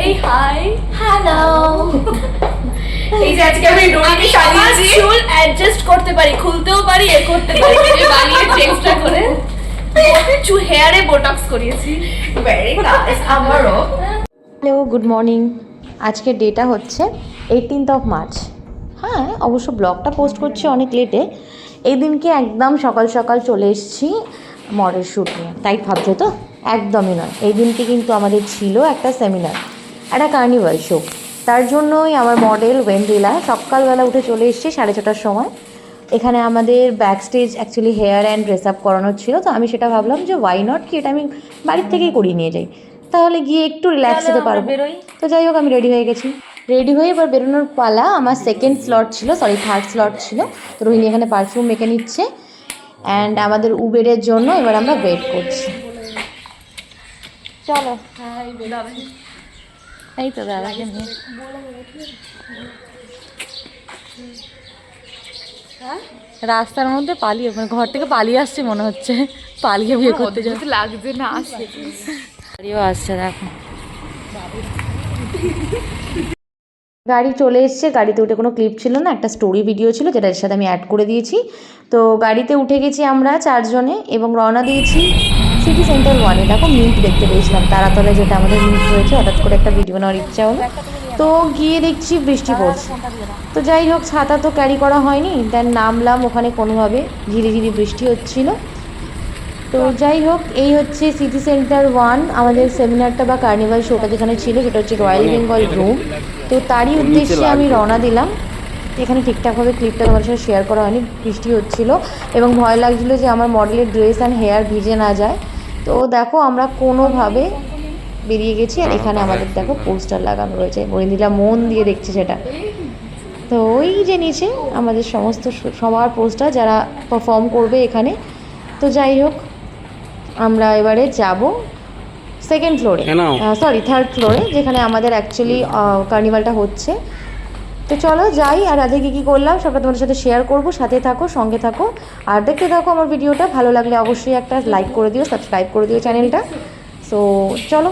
এই hi hello. এই যে আজকে আমি রোহিণী সাজিয়েছি, চুল অ্যাডজাস্ট করতে পারি, খুলতেও পারি, এ করতে পারি, এই বানিয়ে চেষ্টা করে চুল হেয়ারে বোটক্স করিয়েছি। Very nice. আমারও। Hello, good morning. আজকের ডেটা হচ্ছে 18th মার্চ। হ্যাঁ, অবশ্য ব্লগটা পোস্ট করছি অনেক লেটে। এই দিনকে একদম সকাল সকাল চলে এসেছি মডেল শ্যুট নিয়ে। তাই ভাবছো তো? একদমই নয়। এই দিনকে কিন্তু আমাদের ছিল একটা সেমিনার, একটা কার্নিভাল শো। তার জন্যই আমার মডেল ওয়েন্দ্রিলা সকালবেলা উঠে চলে এসেছি 6:30টার সময়। এখানে আমাদের back stage actually hair and dress up করানোর ছিল, তো আমি সেটা ভাবলাম যে ওয়াই নট, কি এটা আমি বাড়ির থেকেই করিয়ে নিয়ে যাই, তাহলে গিয়ে একটু রিল্যাক্স হতে পারবো। তো যাই হোক, আমি রেডি হয়ে গেছি। রেডি হয়ে এবার বেরোনোর পালা। আমার থার্ড স্লট ছিল। তো রোহিণী এখানে পারফিউম মেখে নিচ্ছে অ্যান্ড আমাদের উবেরের জন্য এবার আমরা ওয়েট করছি। চলো। এই তো দাদাকে নিয়ে রাস্তার মধ্যে পালিয়ে, মানে ঘর থেকে পালিয়ে আসছে মনে হচ্ছে, পালিয়ে বিয়ে করতে যাচ্ছে লাগছে না আসছে। গাড়িও আসছে, দেখো গাড়ি চলে এসছে। গাড়িতে উঠে কোনো ক্লিপ ছিল না, একটা স্টোরি ভিডিও ছিল যেটা এর সাথে আমি অ্যাড করে দিয়েছি। তো গাড়িতে উঠে গেছি আমরা 4 জনে এবং রওনা দিয়েছি সিটি সেন্টার 1-এ। দেখো মিট দেখতে পেয়েছিলাম তারাতলায়, যেটা আমাদের মিট হয়েছে। হঠাৎ করে একটা ভিডিও নেওয়ার ইচ্ছা হলো, তো গিয়ে দেখছি বৃষ্টি পড়ছে। তো যাই হোক, ছাতা তো ক্যারি করা হয়নি। দেন নামলাম ওখানে কোনোভাবে, ঝিরিঝিরি বৃষ্টি হচ্ছিল। তো যাই হোক, এই হচ্ছে সিটি সেন্টার 1, আমাদের সেমিনারটা বা কার্নিভাল শোটা যেখানে ছিল, সেটা হচ্ছে রয়্যাল বেঙ্গল রুম। তো তারই উদ্দেশ্যে আমি রওনা দিলাম। এখানে ঠিকঠাকভাবে ক্লিপটা তোমার সাথে শেয়ার করা হয়নি, বৃষ্টি হচ্ছিল এবং ভয় লাগছিলো যে আমার মডেলের ড্রেস অ্যান্ড হেয়ার ভিজে না যায়। তো দেখো আমরা কোনোভাবে বেরিয়ে গেছি। আর এখানে আমাদের দেখো পোস্টার লাগানো রয়েছে, বইন্দিলা মন দিয়ে দেখছে সেটা। তো ওই যে নিচে আমাদের সমস্ত সবার পোস্টার, যারা পারফর্ম করবে এখানে। তো যাই হোক, আমরা এবারে যাব সেকেন্ড ফ্লোরে, থার্ড ফ্লোরে, যেখানে আমাদের অ্যাকচুয়ালি কার্নিভালটা হচ্ছে। তো চলো যাই, আর আজকে কী করলাম সবটা তোমাদের সাথে শেয়ার করব। সাথে থাকো, সঙ্গে থাকো আর দেখতে থাকো আমার ভিডিওটা। ভালো লাগলে অবশ্যই একটা লাইক করে দিও, সাবস্ক্রাইব করে দিও চ্যানেলটা। সো চলো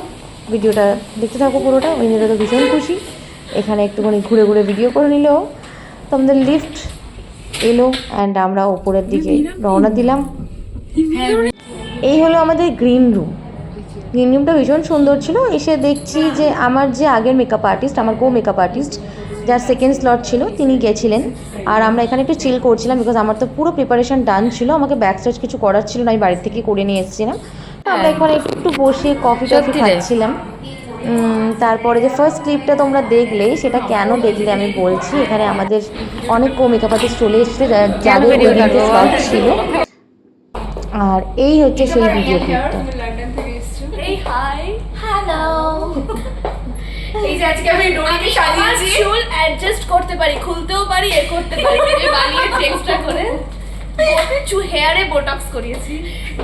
ভিডিওটা দেখতে থাকো পুরোটা। ওইটা তো ভীষণ খুশি, এখানে একটুখানি ঘুরে ঘুরে ভিডিও করে নিলেও। তো আমাদের লিফট এলো অ্যান্ড আমরা ওপরের দিকে রওনা দিলাম। এই হলো আমাদের গ্রিন রুমটা ভীষণ সুন্দর ছিল। এসে দেখছি যে আমার যে আগের মেকআপ আর্টিস্ট, আমার মেকআপ আর্টিস্ট যার সেকেন্ড স্লট ছিল, তিনি গেছিলেন। আর আমরা এখানে একটু চিল করছিলাম, বিকজ আমার তো পুরো প্রিপারেশন ডান ছিল, আমাকে ব্যাক স্টেজ কিছু করার ছিল না, আমি বাড়ির থেকে করে নিয়ে এসেছিলাম। তো আমরা এখানে একটু বসে কফি খাচ্ছিলাম। তারপরে যে ফার্স্ট ক্লিপটা তোমরা দেখলে, সেটা কেন দেখলে আমি বলছি। এখানে আমাদের অনেক মেকআপ আর্টিস্ট চলে এসেছে যাদের স্লট ছিল। আর এই হচ্ছে সেই ভিডিও ক্লিপটা। এই হাই হ্যালো। এই যে আজকে আমি রোহিণী সাজিয়েছি, চুল অ্যাডজাস্ট করতে পারি, খুলতেও পারি, এ করতে পারি, এই বানিয়ে চেষ্টা করে চুল হেয়ারে বোটক্স করিয়েছি।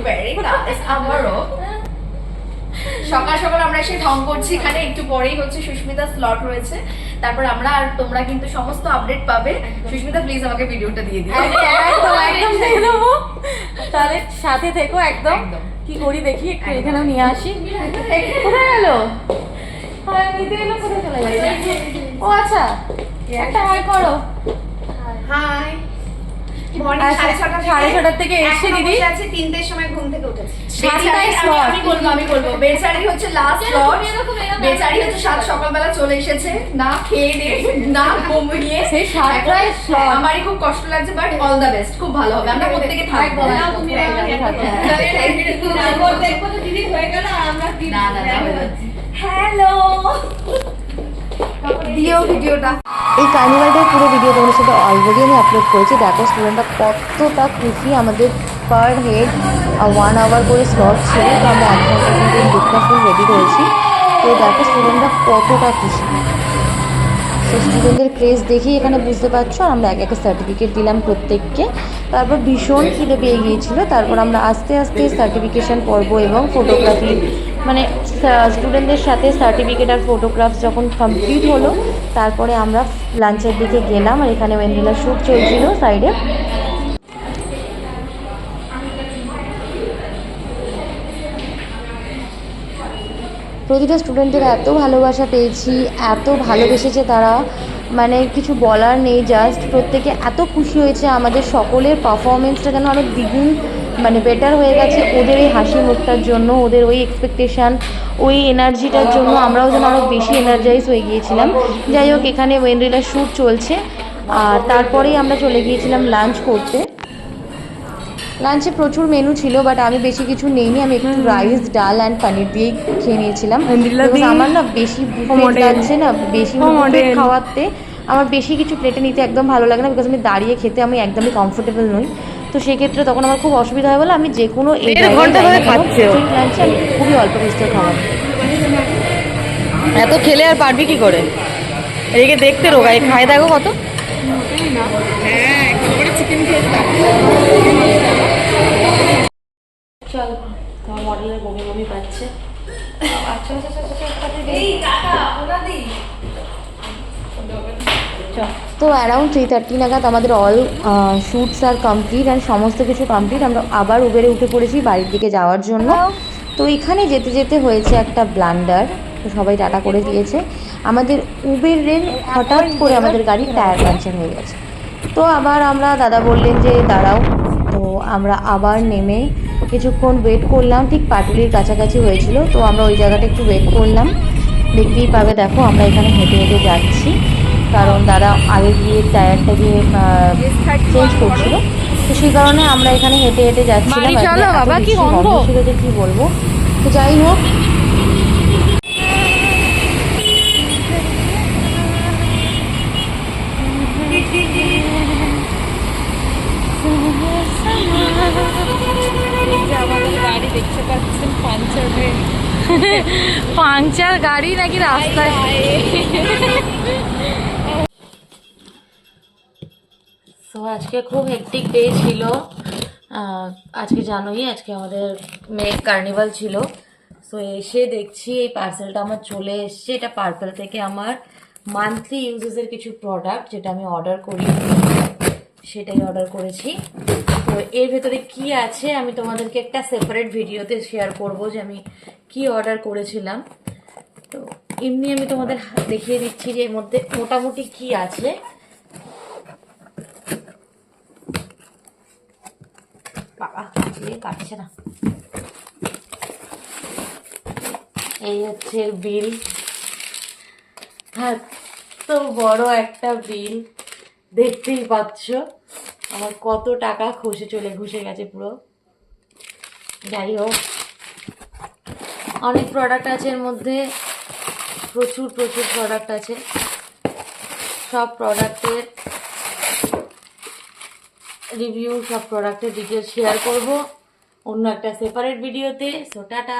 Very nice. আমারও। সকাল সকাল আমরা এসে ঢং করছি। এখানে একটু পরেই হচ্ছে সুস্মিতা স্লট রয়েছে, তারপর আমরা আর তোমরা কিন্তু সমস্ত আপডেট পাবে। সুস্মিতা প্লিজ আমাকে ভিডিওটা দিয়ে দিও। একদম দিয়ে দেবো, তাহলে সাথে থেকো একদম। কি করি দেখি, একটু এখানেও নিয়ে আসি। কোথায় গেল? নিতে এলো, কোথায় চলে যাচ্ছে? ও আচ্ছা, একটা হাই করো। হাই। সাড়ে ছটার থেকে এসে দিদি আছে 3টের সময় ঘুম থেকে উঠেছি। আমি বলবো বেচারি হচ্ছে লাস্ট স্লট। বেচারি হচ্ছে 7 সকালবেলা চলে এসেছে, না খেয়ে না ঘুমিয়ে। সেই 7টায় স্লট। আমারই খুব কষ্ট লাগছে, বাট অল দ্য বেস্ট, খুব ভালো হবে। আমরা প্রত্যেকে থাকবো। দিদি হয়ে গেল আর আমরা হ্যালো দিও ভিডিওটা। এই কার্নিভালটার পুরো ভিডিও তোমাদের সাথে অলরেডি আমি আপলোড করেছি। দেখো স্টুডেন্টরা কতটা খুশি। আমাদের পার হেড 1 আওয়ার করে স্লট ছিল, তো আমরা 1 ঘন্টা কিন্তু লুকটা ফুল রেডি রয়েছি। তো দেখো স্টুডেন্টরা কতটা খুশি। সো স্টুডেন্টদের ক্রেজ দেখেই এখানে বুঝতে পারছো। আমরা এক একটা সার্টিফিকেট দিলাম প্রত্যেককে। তারপর ভীষণ খিদে পেয়ে গিয়েছিলো। তারপর আমরা আস্তে আস্তে সার্টিফিকেশন পর্ব এবং ফটোগ্রাফি, মানে স্টুডেন্টদের সাথে সার্টিফিকেট আর ফটোগ্রাফস যখন কমপ্লিট হলো, তারপরে আমরা লাঞ্চের দিকে গেলাম। আর এখানে ওয়েন্দ্রিলা শ্যুট চলছিল সাইডে। প্রতিটা স্টুডেন্টের এত ভালোবাসা পেয়েছি, এত ভালোবেসেছে তারা, মানে কিছু বলার নেই। জাস্ট প্রত্যেকে এত খুশি হয়েছে, আমাদের সকলের পারফরমেন্সটা যেন আরও দ্বিগুণ মানে বেটার হয়ে গেছে ওদের এই হাসি মুখটার জন্য, ওদের ওই এক্সপেকটেশান, ওই এনার্জিটার জন্য আমরাও যেন আরও বেশি এনার্জাইজ হয়ে গিয়েছিলাম। যাই হোক, এখানে ওয়েন্দ্রিলার শ্যুট চলছে, আর তারপরেই আমরা চলে গিয়েছিলাম লাঞ্চ করতে। লাঞ্চে প্রচুর মেনু ছিল, বাট আমি বেশি কিছু নেইনি। আমি একটু রাইস, ডাল অ্যান্ড পনির দিয়েই খেয়ে নিয়েছিলাম। আমার না বেশি বুফেট লাগছে না, বেশি বুফেট খাওয়াতে আমার বেশি কিছু প্লেটে নিতে একদম ভালো লাগে না, বিকজ আমি দাঁড়িয়ে খেতে আমি একদমই কমফোর্টেবল নই। তো সেক্ষেত্রে তখন আমার খুব অসুবিধা হয় বলে আমি যে কোনো লাঞ্চে আমি খুবই অল্প বিস্তর খাওয়া। এত খেলে আর পারবি কি করে? এদিকে দেখতে রোগাই, খায় দেখো কত। চল, তোমার মডেলের বমি বমি পাচ্ছে। তো অ্যারাউন্ড 3:30 নাগাদ আমাদের all shoots are complete and সমস্ত কিছু কমপ্লিট। আমরা আবার উবেরে উঠে পড়েছি বাড়ির দিকে যাওয়ার জন্য। তো এখানে যেতে যেতে হয়েছে একটা ব্লান্ডার, তো সবাই টাটা করে দিয়েছে। আমাদের উবেরের হঠাৎ করে আমাদের গাড়ির টায়ার পাঞ্চার হয়ে গেছে। তো আবার আমরা দাদা বললেন যে দাঁড়াও, তো আমরা আবার নেমে কিছুক্ষণ ওয়েট করলাম। ঠিক পাটুলির কাছাকাছি হয়েছিল, তো আমরা ওই জায়গাটা একটু ওয়েট করলাম। দেখতেই পাবে, দেখো আমরা এখানে হেঁটে হেঁটে যাচ্ছি, কারণ দাদা আগে গিয়ে টায়ারটা গিয়ে চেঞ্জ করছিল। তো সেই কারণে আমরা এখানে হেঁটে হেঁটে যাচ্ছিলাম। গন্ধ ছিল যে কি বলবো। তো যাই হোক, গাড়ি দেখতে পাচ্ছেন পাঞ্চার হয়ে, পাংচার গাড়ি নাকি রাস্তায়। তো আজকে খুব হেক্টিক ডে ছিল। আজকে জানোই আজকে আমাদের মেয়ে কার্নিভাল ছিল। সো এসে দেখছি এই পার্সেলটা আমার চলে এসছে। এটা পার্পল থেকে আমার মান্থলি ইউজেসের কিছু প্রোডাক্ট, যেটা আমি অর্ডার করি, সেটাই অর্ডার করেছি। তো এর ভেতরে কি আছে আমি তোমাদেরকে একটা সেপারেট ভিডিওতে শেয়ার করব যে আমি কি অর্ডার করেছিলাম। তো এমনি আমি তোমাদের দেখিয়ে দিচ্ছি যে এর মধ্যে মোটামুটি কি আছে। বাবা কাটছে না। এই হচ্ছে বিল, এত বড় একটা বিল, দেখতেই পাচ্ছ আমার কত টাকা ঘুষে গেছে পুরো। যাই হোক, অনেক প্রোডাক্ট আছে এর মধ্যে, প্রচুর প্রোডাক্ট আছে। সব প্রোডাক্টের রিভিউ, সব প্রোডাক্টের ডিটেলস শেয়ার করব অন্য একটা সেপারেট ভিডিওতে। So tata.